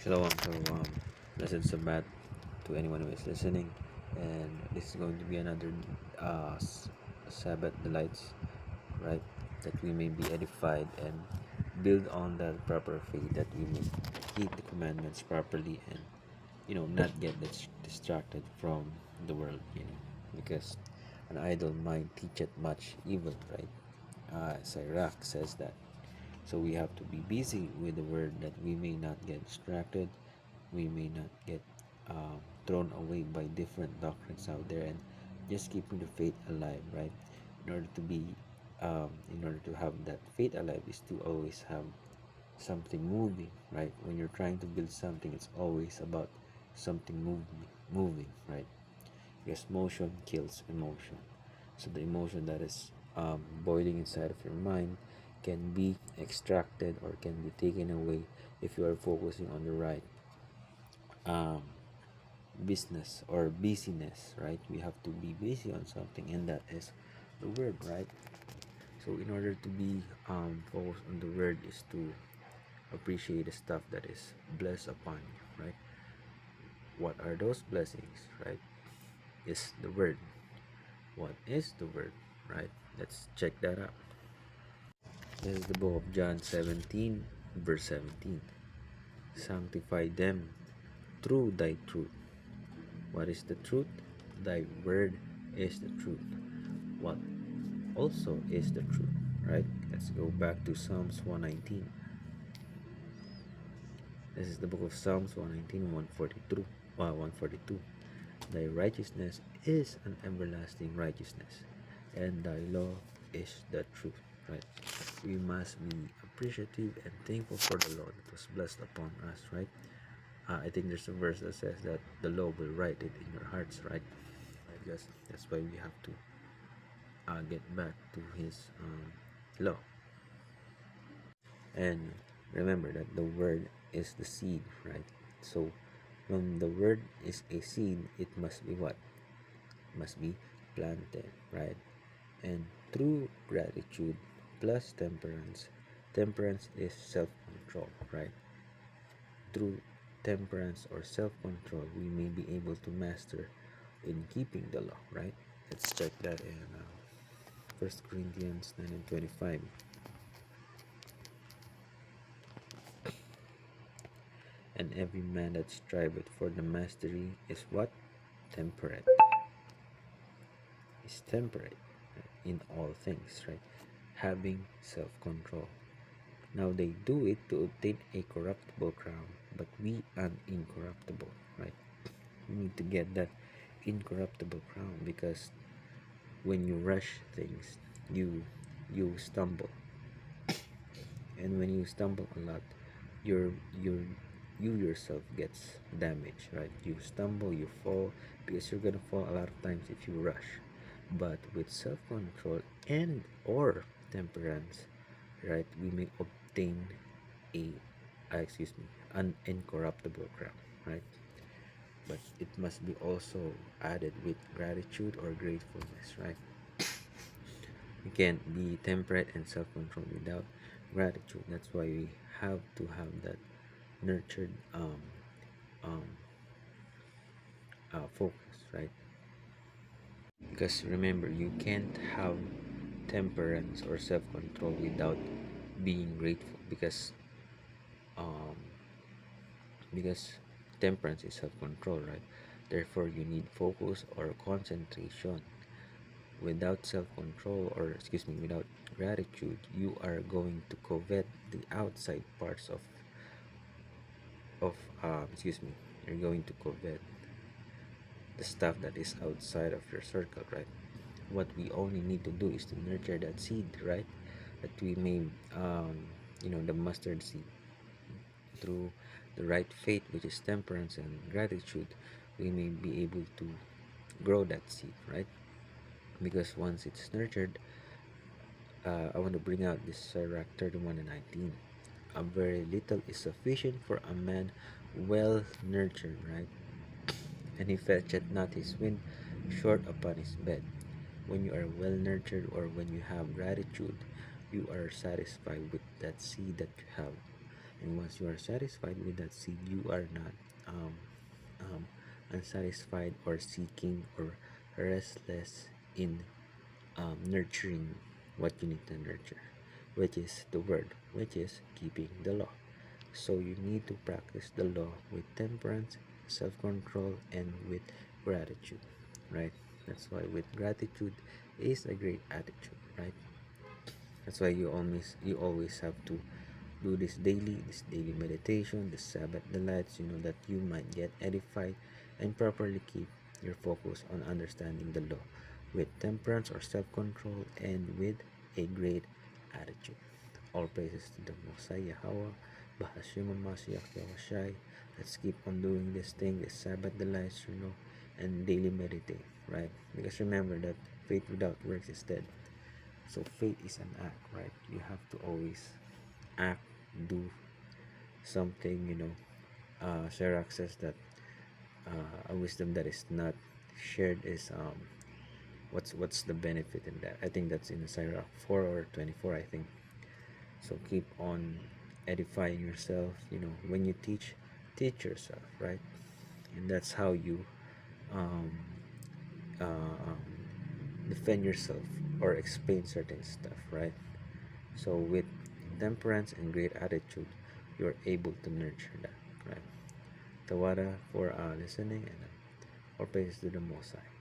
Shalom, shalom. Blessed Sabbath to anyone who is listening. And this is going to be another Sabbath delights, right? That we may be edified and build on that proper faith, that we may keep the commandments properly and, not get distracted from the world, because an idle mind teacheth much evil, right? Sirach says that. So we have to be busy with the word that we may not get distracted, we may not get thrown away by different doctrines out there, and just keeping the faith alive, right? In order to be, in order to have that faith alive, is to always have something moving, right? When you're trying to build something, it's always about something moving, right? Because motion kills emotion. So the emotion that is boiling inside of your mind can be extracted or can be taken away if you are focusing on the right um, business or busyness, right? We have to be busy on something, and that is the word, right? So in order to be focused on the word is to appreciate the stuff that is blessed upon you, right? What are those blessings, right? Is the word. What is the word, right? Let's check that out. This is the book of John 17, verse 17. Sanctify them through thy truth. What is the truth? Thy word is the truth. What also is the truth, right? Let's go back to Psalms 119. This is the book of Psalms 119, 142. 142. Thy righteousness is an everlasting righteousness, and thy law is the truth, right? We must be appreciative and thankful for the law that was blessed upon us, right? I think there's a verse that says that the law will write it in your hearts, right? I guess that's why we have to get back to his law. And remember that the word is the seed, right? So when the word is a seed, it must be what? Must be planted, right? And through gratitude plus temperance, temperance is self-control, right? Through temperance or self-control, we may be able to master in keeping the law, right? Let's check that in 1 Corinthians 9 and 25. And every man that striveth for the mastery is what? Temperate. Is temperate in all things, right? Having self-control. Now they do it to obtain a corruptible crown, but we an incorruptible, right? We need to get that incorruptible crown, because when you rush things, you stumble, and when you stumble a lot, your your you yourself gets damaged, right? You stumble, you fall, because you're gonna fall a lot of times if you rush. But with self-control and or temperance, right, we may obtain a excuse me, an incorruptible crown, right? But it must be also added with gratitude or gratefulness, right? You can't be temperate and self-control without gratitude. That's why we have to have that nurtured um, focus, right? Because remember, you can't have temperance or self-control without being grateful, um, because temperance is self-control, right? Therefore, you need focus or concentration. Without self-control, or excuse me, without gratitude, you are going to covet the outside parts of excuse me, you're going to covet the stuff that is outside of your circle, right? What we only need to do is to nurture that seed, right? That we may the mustard seed, through the right faith, which is temperance and gratitude, we may be able to grow that seed, right? Because once it's nurtured, I want to bring out this Sirach 31 and 19. A very little is sufficient for a man well nurtured, right? And he fetcheth not his wind short upon his bed. When you are well nurtured, or when you have gratitude, you are satisfied with that seed that you have. And once you are satisfied with that seed, you are not um, um, unsatisfied or seeking or restless in nurturing what you need to nurture, which is the word, which is keeping the law. So you need to practice the law with temperance, self control, and with gratitude, right? That's why with gratitude is a great attitude, right? That's why you always have to do this daily meditation, the Sabbath delights, that you might get edified and properly keep your focus on understanding the law with temperance or self-control and with a great attitude. All praises to the Most High Yahweh, Bahashim Mashiach Yahushai. Let's keep on doing this thing, this Sabbath delights, and daily meditate, right? Because remember that faith without works is dead. So faith is an act, right? You have to always act, do something. Sirach says that a wisdom that is not shared is what's the benefit in that? I think that's in Sirach 4 or 24, I think. So keep on edifying yourself. When you teach yourself, right? And that's how you um, uh, um, defend yourself or explain certain stuff, right? So with temperance and great attitude, you're able to nurture that, right? Tawada for listening, and all praise to the Most High.